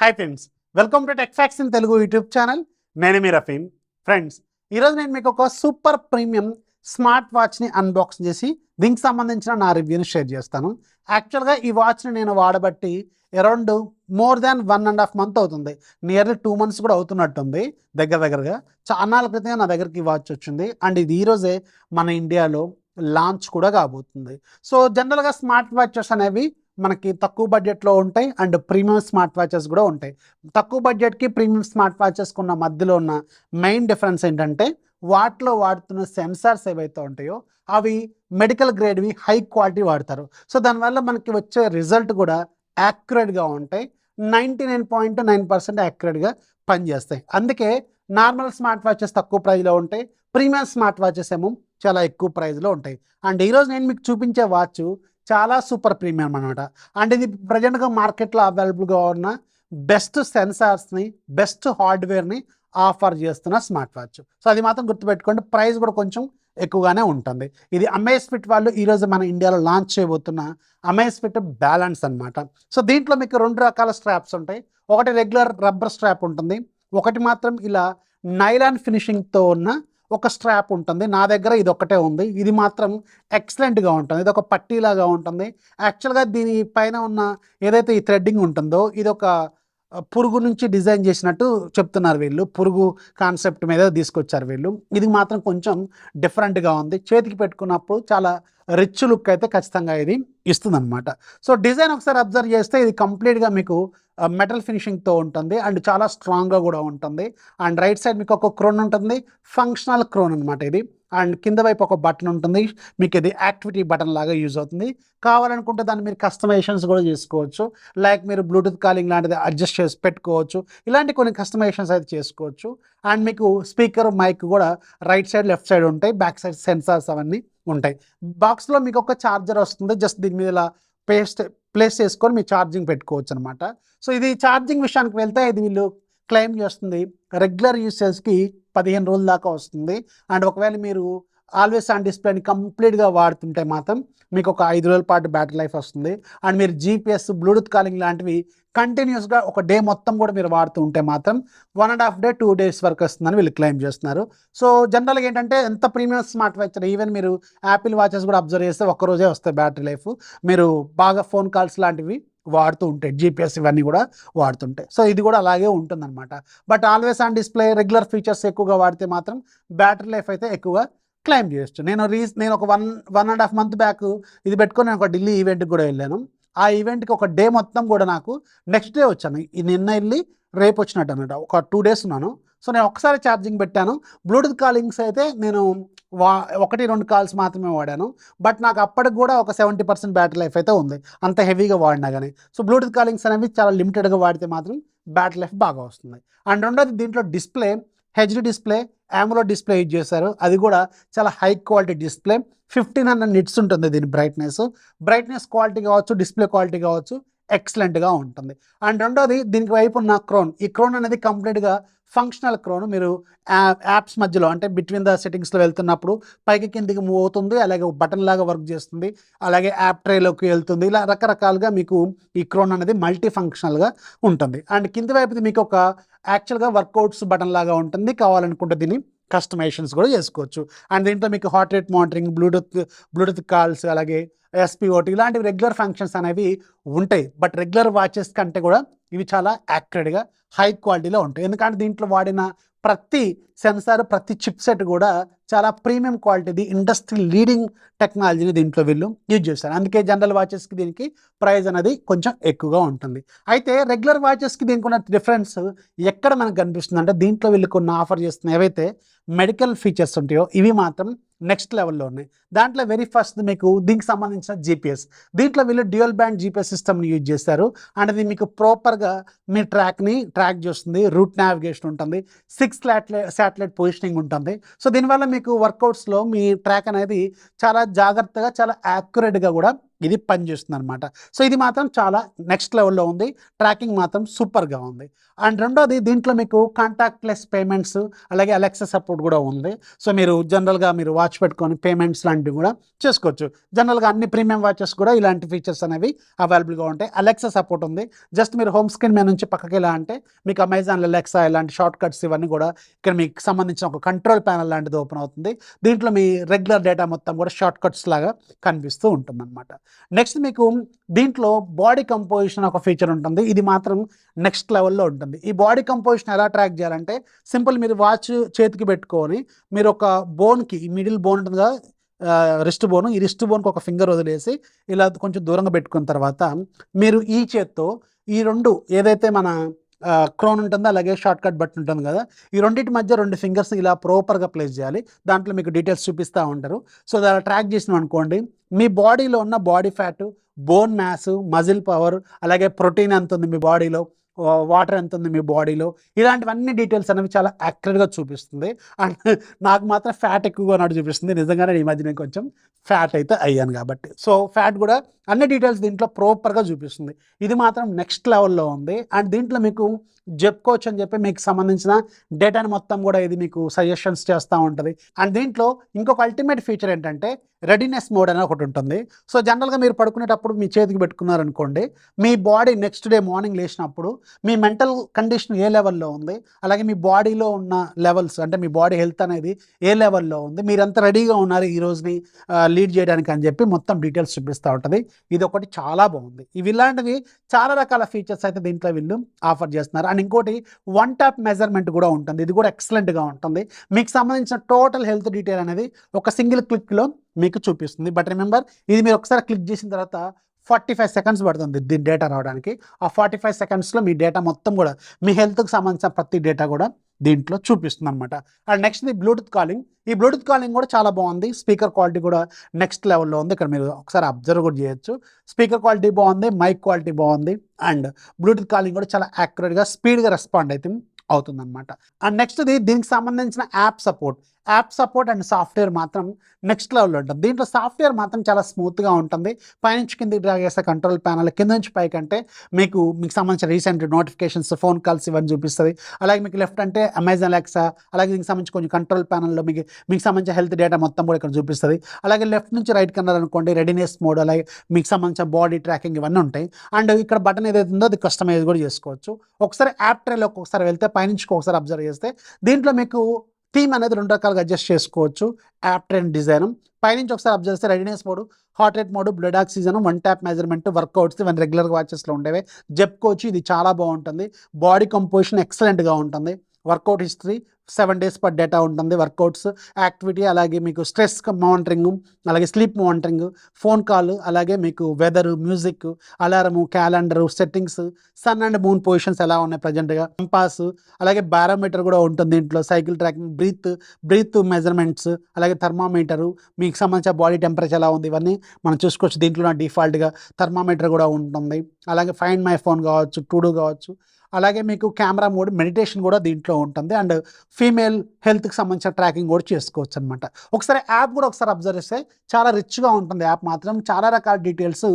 Hi friends, welcome to tech facts in Telugu YouTube channel. నేను మీ Rafeem. Friends, ఈరోజు నేను మీకు ఒక సూపర్ ప్రీమియం స్మార్ట్ వాచ్ని అన్బాక్స్ చేసి దీనికి సంబంధించిన నా రివ్యూని షేర్ చేస్తాను. యాక్చువల్గా ఈ వాచ్ని నేను వాడబట్టి అరౌండ్ మోర్ దాన్ 1.5 month అవుతుంది. నియర్లీ 2 months కూడా అవుతున్నట్టుంది. దగ్గరగా చాలా క్రితం నా దగ్గరికి ఈ వాచ్ వచ్చింది. అండ్ ఇది ఈరోజే మన ఇండియాలో లాంచ్ కూడా కాబోతుంది. సో జనరల్గా స్మార్ట్ వాచెస్ అనేవి మనకి తక్కువ బడ్జెట్లో ఉంటాయి అండ్ ప్రీమియం స్మార్ట్ వాచెస్ కూడా ఉంటాయి. తక్కువ బడ్జెట్కి ప్రీమియం స్మార్ట్ వాచెస్కి ఉన్న మధ్యలో ఉన్న మెయిన్ డిఫరెన్స్ ఏంటంటే వాటిలో వాడుతున్న సెన్సార్స్ ఏవైతే ఉంటాయో అవి మెడికల్ గ్రేడ్వి హై క్వాలిటీ వాడతారు. సో దానివల్ల మనకి వచ్చే రిజల్ట్ కూడా యాక్యురేట్గా ఉంటాయి. 99.9% యాక్యురేట్గా పనిచేస్తాయి. అందుకే నార్మల్ స్మార్ట్ వాచెస్ తక్కువ ప్రైస్లో ఉంటాయి, ప్రీమియం స్మార్ట్ వాచెస్ ఏమో చాలా ఎక్కువ ప్రైస్లో ఉంటాయి. అండ్ ఈరోజు నేను మీకు చూపించే వాచ్ చాలా సూపర్ ప్రీమియం అనమాట. అండ్ ఇది ప్రజెంట్గా మార్కెట్లో అవైలబుల్గా ఉన్న బెస్ట్ సెన్సార్స్ని, బెస్ట్ హార్డ్వేర్ని ఆఫర్ చేస్తున్న స్మార్ట్ వాచ్. సో అది మాత్రం గుర్తుపెట్టుకోండి. ప్రైస్ కూడా కొంచెం ఎక్కువగానే ఉంటుంది. ఇది అమేజ్ఫిట్ వాళ్ళు ఈరోజు మన ఇండియాలో లాంచ్ చేయబోతున్న అమేజ్ఫిట్ బ్యాలెన్స్ అనమాట. సో దీంట్లో మీకు 2 రకాల స్ట్రాప్స్ ఉంటాయి. ఒకటి రెగ్యులర్ రబ్బర్ స్ట్రాప్ ఉంటుంది, ఒకటి మాత్రం ఇలా నైలాన్ ఫినిషింగ్తో ఉన్న ఒక స్ట్రాప్ ఉంటుంది. నా దగ్గర ఇది ఒక్కటే ఉంది. ఇది మాత్రం ఎక్సలెంట్గా ఉంటుంది. ఇది ఒక పట్టీలాగా ఉంటుంది. యాక్చువల్గా దీని పైన ఉన్న ఏదైతే ఈ థ్రెడ్డింగ్ ఉంటుందో ఇది ఒక పురుగు నుంచి డిజైన్ చేసినట్టు చెప్తున్నారు వీళ్ళు. పురుగు కాన్సెప్ట్ మీద తీసుకొచ్చారు వీళ్ళు. ఇది మాత్రం కొంచెం డిఫరెంట్గా ఉంది. చేతికి పెట్టుకున్నప్పుడు చాలా రిచ్ లుక్ అయితే ఖచ్చితంగా ఇది ఇస్తుందన్నమాట. సో డిజైన్ ఒకసారి అబ్జర్వ్ చేస్తే ఇది కంప్లీట్గా మీకు మెటల్ ఫినిషింగ్తో ఉంటుంది అండ్ చాలా స్ట్రాంగ్గా కూడా ఉంటుంది. అండ్ రైట్ సైడ్ మీకు ఒక క్రోన్ ఉంటుంది, ఫంక్షనల్ క్రోన్ అనమాట ఇది. అండ్ కింద వైపు ఒక బటన్ ఉంటుంది, మీకు ఇది యాక్టివిటీ బటన్ లాగా యూజ్ అవుతుంది. కావాలనుకుంటే దాన్ని మీరు కస్టమైజేషన్స్ కూడా చేసుకోవచ్చు. లైక్ మీరు బ్లూటూత్ కాలింగ్ లాంటిది అడ్జస్ట్ చేసి పెట్టుకోవచ్చు. ఇలాంటి కొన్ని కస్టమైజేషన్స్ అయితే చేసుకోవచ్చు. అండ్ మీకు స్పీకర్, మైక్ కూడా రైట్ సైడ్, లెఫ్ట్ సైడ్ ఉంటాయి. బ్యాక్ సైడ్ సెన్సార్స్ అవన్నీ ఉంటాయి. బాక్స్లో మీకు ఒక ఛార్జర్ వస్తుంది. జస్ట్ దీని మీద ఇలా ప్లేస్ చేసుకొని మీ ఛార్జింగ్ పెట్టుకోవచ్చు అనమాట. సో ఇది ఛార్జింగ్ విషయానికి వెళ్తే ఇది వీళ్ళు క్లెయిమ్ చేస్తుంది రెగ్యులర్ యూసేజ్కి 15 రోజుల దాకా వస్తుంది. అండ్ ఒకవేళ మీరు ఆల్వేస్ ఆన్ డిస్ప్లేని కంప్లీట్గా వాడుతుంటే మాత్రం మీకు ఒక 5 రోజుల పాటు బ్యాటరీ లైఫ్ వస్తుంది. అండ్ మీరు జీపీఎస్, బ్లూటూత్ కాలింగ్ లాంటివి కంటిన్యూస్గా ఒక డే మొత్తం కూడా మీరు వాడుతూ ఉంటే మాత్రం 1.5 day 2 days వరకు వస్తుందని వీళ్ళు క్లెయిమ్ చేస్తున్నారు. సో జనరల్గా ఏంటంటే ఎంత ప్రీమియం స్మార్ట్ వాచ్, ఈవెన్ మీరు యాపిల్ వాచెస్ కూడా అబ్జర్వ్ చేస్తే ఒక్కరోజే వస్తాయి బ్యాటరీ లైఫ్. మీరు బాగా ఫోన్ కాల్స్ లాంటివి వాడుతూ ఉంటాయి, జీపీఎస్ ఇవన్నీ కూడా వాడుతుంటాయి. సో ఇది కూడా అలాగే ఉంటుందన్నమాట. But always on display, regular features ఎక్కువగా వాడితే మాత్రం బ్యాటరీ లైఫ్ అయితే ఎక్కువగా క్లెయిమ్ చేయొచ్చు. నేను ఒక 1.5 month బ్యాక్ ఇది పెట్టుకొని నేను ఒక ఢిల్లీ ఈవెంట్కి కూడా వెళ్ళాను. ఆ ఈవెంట్కి ఒక డే మొత్తం కూడా నాకు నెక్స్ట్ డే వచ్చాను. నిన్న వెళ్ళి రేపు వచ్చినట్టు అనమాట. ఒక 2 days ఉన్నాను. సో నేను ఒకసారి ఛార్జింగ్ పెట్టాను. బ్లూటూత్ కాలింగ్స్ అయితే నేను 1-2 కాల్స్ మాత్రమే వాడాను. బట్ నాకు అప్పటికి కూడా ఒక 70% బ్యాటరీ లైఫ్ అయితే ఉంది, అంత హెవీగా వాడినా కానీ. సో బ్లూటూత్ కాలింగ్స్ అనేవి చాలా లిమిటెడ్గా వాడితే మాత్రం బ్యాటరీ లైఫ్ బాగా వస్తుంది. అండ్ రెండోది, దీంట్లో display HD display, AMOLED display use చేశారు. అది కూడా చాలా హై క్వాలిటీ డిస్ప్లే. 1500 nits ఉంటుంది దీని బ్రైట్నెస్ క్వాలిటీ కావచ్చు, డిస్ప్లే క్వాలిటీ కావచ్చు, ఎక్సలెంట్గా ఉంటుంది. అండ్ రెండోది, దీనికి వైపు ఉన్న క్రోన్, ఈ క్రోన్ అనేది కంప్లీట్గా ఫంక్షనల్ క్రోన్. మీరు యాప్స్ మధ్యలో అంటే బిట్వీన్ ద సెట్టింగ్స్లో వెళ్తున్నప్పుడు పైకి కిందికి మూవ్ అవుతుంది, అలాగే బటన్ లాగా వర్క్ చేస్తుంది, అలాగే యాప్ ట్రేలోకి వెళ్తుంది. ఇలా రకరకాలుగా మీకు ఈ క్రోన్ అనేది మల్టీ ఫంక్షనల్గా ఉంటుంది. అండ్ కింది వైపుది మీకు ఒక యాక్చువల్గా వర్కౌట్స్ బటన్ లాగా ఉంటుంది. కావాలనుకుంటే దీన్ని కస్టమైజేషన్స్ కూడా చేసుకోవచ్చు. అండ్ దీంట్లో మీకు heart rate monitoring, Bluetooth calls, అలాగే ఎస్పీఓటీ ఇలాంటివి రెగ్యులర్ ఫంక్షన్స్ అనేవి ఉంటాయి. బట్ రెగ్యులర్ వాచెస్ కంటే కూడా ఇవి చాలా యాక్యురేట్గా హై క్వాలిటీలో ఉంటాయి. ఎందుకంటే దీంట్లో వాడిన ప్రతి సెన్సార్, ప్రతి చిప్ సెట్ కూడా చాలా ప్రీమియం క్వాలిటీది, ఇండస్ట్రీ లీడింగ్ టెక్నాలజీని దీంట్లో వీళ్ళు యూజ్ చేస్తారు. అందుకే జనరల్ వాచెస్కి దీనికి ప్రైస్ అనేది కొంచెం ఎక్కువగా ఉంటుంది. అయితే రెగ్యులర్ వాచెస్కి దీనికి ఉన్న డిఫరెన్స్ ఎక్కడ మనకు కనిపిస్తుంది అంటే, దీంట్లో వీళ్ళు కొన్ని ఆఫర్ చేస్తున్న ఏవైతే మెడికల్ ఫీచర్స్ ఉంటాయో ఇవి మాత్రం నెక్స్ట్ లెవెల్లో ఉన్నాయి. దాంట్లో వెరీ ఫస్ట్ మీకు దీనికి సంబంధించిన జీపీఎస్. దీంట్లో వీళ్ళు డ్యూయల్ బ్యాండ్ జీపీఎస్ సిస్టమ్ని యూజ్ చేస్తారు. అండ్ అది మీకు ప్రాపర్గా మీ ట్రాక్ చేస్తుంది. రూట్ నావిగేషన్ ఉంటుంది, 6 శాటిలైట్ పొజిషనింగ్ ఉంటుంది. సో దీనివల్ల మీకు వర్కౌట్స్లో మీ ట్రాక్ అనేది చాలా జాగ్రత్తగా, చాలా యాక్యురేట్గా కూడా ఇది పనిచేస్తుంది అనమాట. సో ఇది మాత్రం చాలా నెక్స్ట్ లెవెల్‌లో ఉంది. ట్రాకింగ్ మాత్రం సూపర్‌గా ఉంది. అండ్ రెండోది దీంట్లో మీకు కాంటాక్ట్‌లెస్ పేమెంట్స్ అలాగే అలెక్సా సపోర్ట్ కూడా ఉంది. సో మీరు జనరల్‌గా మీరు వాచ్ పెట్టుకొని పేమెంట్స్ లాంటివి కూడా చేసుకోవచ్చు. జనరల్‌గా అన్ని ప్రీమియం వాచెస్ కూడా ఇలాంటి ఫీచర్స్ అనేవి అవైలబుల్‌గా ఉంటాయి. అలెక్సా సపోర్ట్ ఉంది. జస్ట్ మీరు హోమ్ స్క్రీన్ మీద నుంచి పక్కకి ఇలా అంటే మీకు అమెజాన్ అలెక్సా ఇలాంటి షార్ట్ కట్స్ ఇవన్నీ కూడా ఇక్కడ మీకు సంబంధించిన ఒక కంట్రోల్ ప్యానెల్ లాంటిది ఓపెన్ అవుతుంది. దీంట్లో మీ రెగ్యులర్ డేటా మొత్తం కూడా షార్ట్ కట్స్ లాగా కనిపిస్తూ ఉంటుందన్నమాట. నెక్స్ట్ మీకు దీంట్లో బాడీ కంపోజిషన్ ఒక ఫీచర్ ఉంటుంది. ఇది మాత్రం నెక్స్ట్ లెవెల్‌లో ఉంటుంది. ఈ బాడీ కంపోజిషన్ ఎలా ట్రాక్ చేయాలంటే సింపుల్ మీరు వాచ్ చేతికి పెట్టుకొని మీరు ఒక బోన్‌కి ఈ మిడిల్ బోన్ ఉంటుంది కదా, రిస్ట్ బోన్, ఈ రిస్ట్ బోన్‌కి ఒక ఫింగర్ వదిలేసి ఇలా కొంచెం దూరంగా పెట్టుకున్న తర్వాత మీరు ఈ చేత్తో ఈ 2 ఏదైతే మన క్రోన్ ఉంటుందో అలాగే షార్ట్ కట్ బటన్ ఉంటుంది కదా, ఈ రెండింటి మధ్య 2 ఫింగర్స్ ఇలా ప్రాపర్‌గా ప్లేస్ చేయాలి. దాంట్లో మీకు డీటెయిల్స్ చూపిస్తూ ఉంటారు. సో అలా ట్రాక్ చేసినాం అనుకోండి మీ బాడీలో ఉన్న body fat, bone mass, muscle power అలాగే ప్రోటీన్ ఎంత ఉంది మీ బాడీలో, వాటర్ ఎంత ఉంది మీ బాడీలో, ఇలాంటివన్నీ డీటెయిల్స్ అనేవి చాలా యాక్యురేట్‌గా చూపిస్తుంది. అండ్ నాకు మాత్రం ఫ్యాట్ ఎక్కువగా ఉన్నట్టు చూపిస్తుంది. నిజంగానే ఈ మధ్య నేను కొంచెం ఫ్యాట్ అయితే అయ్యాను కాబట్టి. సో ఫ్యాట్ కూడా అన్ని డీటెయిల్స్ దీంట్లో ప్రాపర్‌గా చూపిస్తుంది. ఇది మాత్రం నెక్స్ట్ లెవెల్‌లో ఉంది. అండ్ దీంట్లో మీకు చెప్పుకోవచ్చు అని చెప్పి మీకు సంబంధించిన డేటాని మొత్తం కూడా ఇది మీకు సజెషన్స్ చేస్తూ ఉంటుంది. అండ్ దీంట్లో ఇంకొక అల్టిమేట్ ఫీచర్ ఏంటంటే రెడీనెస్ మోడ్ అనేది ఒకటి ఉంటుంది. సో జనరల్‌గా మీరు పడుకునేటప్పుడు మీ చేతికి పెట్టుకున్నారనుకోండి, మీ బాడీ నెక్స్ట్ డే మార్నింగ్ లేచినప్పుడు మీ మెంటల్ కండిషన్ ఏ లెవెల్‌లో ఉంది, అలాగే మీ బాడీలో ఉన్న లెవెల్స్ అంటే మీ బాడీ హెల్త్ అనేది ఏ లెవెల్‌లో ఉంది, మీరెంత రెడీగా ఉన్నారు ఈ రోజుని లీడ్ చేయడానికి అని చెప్పి మొత్తం డీటెయిల్స్ చూపిస్తూ ఉంటుంది. ఇది ఒకటి చాలా బాగుంది. ఇలాంటివి చాలా రకాల ఫీచర్స్ అయితే దీంట్లో వీళ్ళు ఆఫర్ చేస్తున్నారు. అండ్ ఇంకోటి వన్ ట్యాప్ మెజర్మెంట్ కూడా ఉంటుంది. ఇది కూడా ఎక్సలెంట్‌గా ఉంటుంది. మీకు సంబంధించిన టోటల్ హెల్త్ డీటెయిల్ అనేది ఒక సింగిల్ క్లిక్‌లో మీకు చూపిస్తుంది. బట్ రిమెంబర్ ఇది మీరు ఒకసారి క్లిక్ చేసిన తర్వాత 45 సెకండ్స్ పడుతుంది దీని డేటా రావడానికి. ఆ 45 సెకండ్స్‌లో మీ డేటా మొత్తం కూడా మీ హెల్త్‌కి సంబంధించిన ప్రతి డేటా కూడా దీంట్లో చూపిస్తుందన్నమాట. అండ్ నెక్స్ట్‌ది బ్లూటూత్ కాలింగ్. ఈ బ్లూటూత్ కాలింగ్ కూడా చాలా బాగుంది. స్పీకర్ క్వాలిటీ కూడా నెక్స్ట్ లెవెల్‌లో ఉంది. ఇక్కడ మీరు ఒకసారి అబ్జర్వ్ కూడా చేయొచ్చు. స్పీకర్ క్వాలిటీ బాగుంది, మైక్ క్వాలిటీ బాగుంది. అండ్ బ్లూటూత్ కాలింగ్ కూడా చాలా యాక్యురేట్‌గా స్పీడ్‌గా రెస్పాండ్ అయితే అవుతుందన్నమాట. అండ్ నెక్స్ట్‌ది దీనికి సంబంధించిన యాప్ సపోర్ట్ అండ్ సాఫ్ట్‌వేర్ మాత్రం నెక్స్ట్ లెవెల్‌లో ఉంటుంది. దీంట్లో సాఫ్ట్‌వేర్ మాత్రం చాలా స్మూత్‌గా ఉంటుంది. పైనుంచి కిందకి డ్రాగ్ చేస్తే కంట్రోల్ ప్యానెల్, కింద నుంచి పైకి అంటే మీకు సంబంధించిన రీసెంట్ నోటిఫికేషన్స్, ఫోన్ కాల్స్ ఇవన్నీ చూపిస్తుంది. అలాగే మీకు లెఫ్ట్ అంటే అమెజాన్ అలెక్సా, అలాగే దీనికి సంబంధించి కొంచెం కంట్రోల్ ప్యానెల్‌లో మీకు సంబంధించిన హెల్త్ డేటా మొత్తం కూడా ఇక్కడ చూపిస్తుంది. అలాగే లెఫ్ట్ నుంచి రైట్ కన్నారనుకోండి రెడీనెస్ మోడ్, అలాగే మీకు సంబంధించిన బాడీ ట్రాకింగ్ ఇవన్నీ ఉంటాయి. అండ్ ఇక్కడ బటన్ ఏదైతే ఉందో అది కస్టమైజ్ కూడా చేసుకోవచ్చు. ఒకసారి యాప్ ట్రేలోకి ఒకసారి వెళ్తే పైనుంచి ఒకసారి అబ్జర్వ్ చేస్తే దీంట్లో మీకు థీమ్ అనేది 2 రకాలుగా అడ్జస్ట్ చేసుకోవచ్చు. యాప్ ట్రైన్ డిజైన్ పైనుంచి ఒకసారి అబ్జర్వ్ చేస్తే readiness mode, heart rate mode, blood oxygen, one tap measurement, workouts ఇవన్నీ రెగ్యులర్ వాచెస్లో ఉండేవి. చెప్పుకోవచ్చు ఇది చాలా బాగుంటుంది. బాడీ కంపోజిషన్ ఎక్సలెంట్‌గా ఉంటుంది. Workout history 7 days per data ఉంటుంది. వర్కౌట్స్, యాక్టివిటీ, అలాగే మీకు స్ట్రెస్ మానిటరింగ్, అలాగే స్లీప్ మానిటరింగ్, ఫోన్ కాల్, అలాగే మీకు weather, music, alarm, calendar, settings, sun and moon positions ఎలా ఉన్నాయి ప్రజెంట్గా, కంపాస్, అలాగే బారోమీటర్ కూడా ఉంటుంది దీంట్లో, సైకిల్ ట్రాకింగ్, బ్రీత్ మెజర్మెంట్స్, అలాగే థర్మామీటరు, మీకు సంబంధించిన బాడీ టెంపరేచర్ ఎలా ఉంది ఇవన్నీ మనం చూసుకోవచ్చు. దీంట్లో డిఫాల్ట్గా థర్మామీటర్ కూడా ఉంటుంది. అలాగే ఫైండ్ మై ఫోన్ కావచ్చు, టు డూ కావచ్చు, అలాగే మీకు కెమెరా మోడ్, మెడిటేషన్ కూడా దీంట్లో ఉంటుంది. అండ్ ఫీమేల్ హెల్త్కి సంబంధించిన ట్రాకింగ్ కూడా చేసుకోవచ్చు అనమాట. ఒకసారి యాప్ కూడా ఒకసారి అబ్జర్వ్ చేస్తే చాలా రిచ్గా ఉంటుంది. యాప్ మాత్రం చాలా రకాల డీటెయిల్స్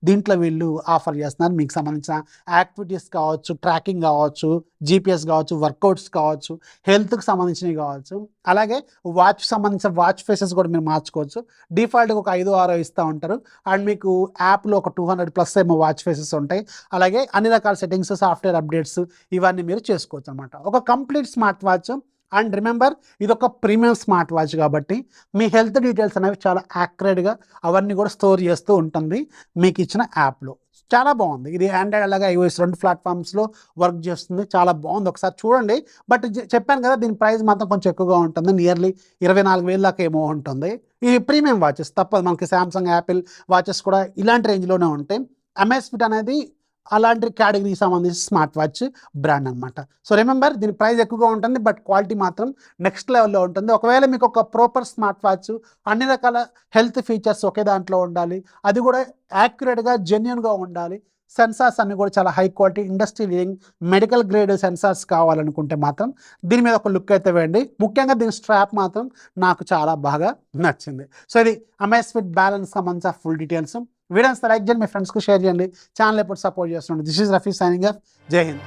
దీంట్లో వీళ్ళు ఆఫర్ చేస్తున్నారు. మీకు సంబంధించిన యాక్టివిటీస్ కావచ్చు, ట్రాకింగ్ కావచ్చు, జీపీఎస్ కావచ్చు, వర్కౌట్స్ కావచ్చు, హెల్త్కి సంబంధించినవి కావచ్చు, అలాగే వాచ్ సంబంధించిన వాచ్ ఫేసెస్ కూడా మీరు మార్చుకోవచ్చు. డిఫాల్ట్గా ఒక 5-6 ఇస్తూ ఉంటారు. అండ్ మీకు యాప్లో ఒక 200+ ఏమో వాచ్ ఫేసెస్ ఉంటాయి. అలాగే అన్ని రకాల సెట్టింగ్స్, సాఫ్ట్వేర్ అప్డేట్స్ ఇవన్నీ మీరు చేసుకోవచ్చు అనమాట. ఒక complete smart watch. And remember ఇది ఒక ప్రీమియం స్మార్ట్ వాచ్ కాబట్టి మీ హెల్త్ డీటెయిల్స్ అనేవి చాలా యాక్యురేట్గా అవన్నీ కూడా స్టోర్ చేస్తూ ఉంటుంది మీకు ఇచ్చిన యాప్లో. చాలా బాగుంది. ఇది ఆండ్రాయిడ్ అలాగే iOS 2 ప్లాట్ఫామ్స్లో వర్క్ చేస్తుంది. చాలా బాగుంది, ఒకసారి చూడండి. బట్ చెప్పాను కదా దీని ప్రైస్ మాత్రం కొంచెం ఎక్కువగా ఉంటుంది. నియర్లీ 24,000 దాకా ఏమో ఉంటుంది. ఇది ప్రీమియం వాచెస్ తప్పదు. మనకి శాంసంగ్, యాపిల్ వాచెస్ కూడా ఇలాంటి రేంజ్లోనే ఉంటాయి. అమెస్ఫిట్ అనేది అలాంటి కేటగిరీకి సంబంధించి స్మార్ట్ వాచ్ బ్రాండ్ అనమాట. సో రిమెంబర్ దీని ప్రైస్ ఎక్కువగా ఉంటుంది, బట్ క్వాలిటీ మాత్రం నెక్స్ట్ లెవెల్లో ఉంటుంది. ఒకవేళ మీకు ఒక ప్రాపర్ స్మార్ట్ వాచ్, అన్ని రకాల హెల్త్ ఫీచర్స్ ఒకే దాంట్లో ఉండాలి, అది కూడా యాక్యురేట్గా, జెన్యున్గా ఉండాలి, సెన్సార్స్ అన్ని కూడా చాలా high quality, industry leading, medical grade sensors కావాలనుకుంటే మాత్రం దీని మీద ఒక లుక్ అయితే వేయండి. ముఖ్యంగా దీని స్ట్రాప్ మాత్రం నాకు చాలా బాగా నచ్చింది. సో ఇది అమెస్ఫిట్ బ్యాలెన్స్ సంబంధించిన ఫుల్ డీటెయిల్స్. వీడియోస్ లైక్ చేయండి, మీ ఫ్రెండ్స్కి షేర్ చేయండి. ఛానల్ ఎప్పుడు సపోర్ట్ చేస్తుండండి. This is Rafi signing off. Jai Hind.